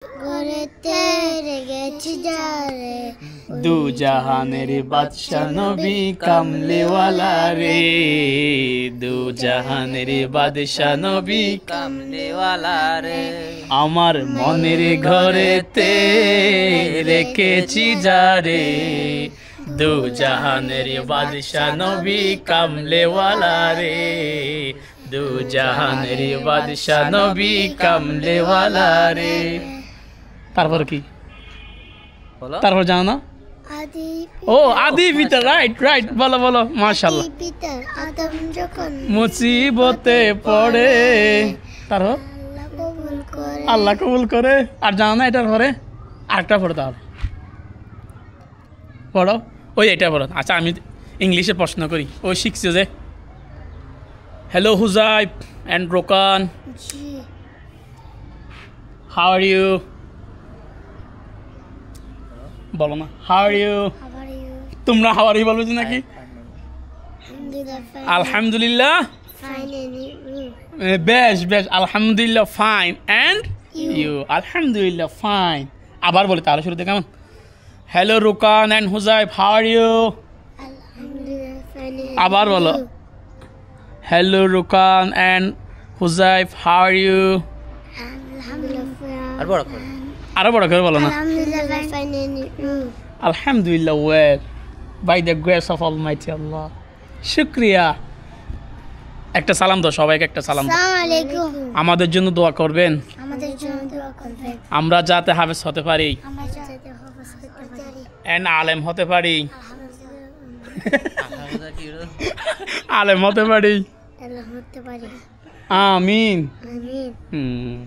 ঘরেতে রেগেছি যারে দু জাহানের বাদশা নবী কামলিওয়ালা রে দু জাহানের বাদশা নবী কামলিওয়ালা রে আমার মনের ঘরেতে রেখেছি যারে দু জাহানের বাদশা নবী কামলিওয়ালা রে দু জাহানের বাদশা নবী কামলিওয়ালা রে। তারপর কি বলো তারপর জানো না? আদি ও আদি পিতা রাইট রাইট বলো বলো মাশাআল্লাহ। পিতা আদম যখন মুসিবতে পড়ে তারপর আল্লাহ কবুল করে আল্লাহ কবুল করে। আর জানো না এটার পরে আরেকটা পড়ো তাহলে পড়ো ওই এটা পড়ো। আচ্ছা আমি ইংলিশে প্রশ্ন করি ও শিখছে যে hello Huzaif and Rokan ji how are you বলো না হাউ আর ইউ আবার ইউ তোমরা হাউ আর ইউ বলবে নাকি? আলহামদুলিল্লাহ আলহামদুলিল্লাহ ফাইন বেশ বেশ আলহামদুলিল্লাহ ফাইন অ্যান্ড ইউ আলহামদুলিল্লাহ ফাইন। আবার বলি তাহলে শুরুতে কেমন hello Rukan and Huzaif how are you. আলহামদুলিল্লাহ ফাইন আবার বলো hello Rukan and Huzaif how are you. আলহামদুলিল্লাহ আর বড় করে আরো বড় করে বলো না আলহামদুলিল্লাহ ফাইন আলহামদুলিল্লাহ well by the grace of almighty Allah. শুক্রিয়া। একটা সালাম দাও সবাইকে একটা সালাম দাও। আসসালামু আলাইকুম আমাদের জন্য দোয়া করবেন আমাদের জন্য দোয়া করবেন আমরা যাতে হাফেজ হতে পারি আমরা যাতে হাফেজ হতে পারি অ্যান্ড আলেম হতে পারি আলহামদুলিল্লাহ কি হলো আলেম হতে পারি আল্লাহ হতে পারি আমিন। আমিন হুম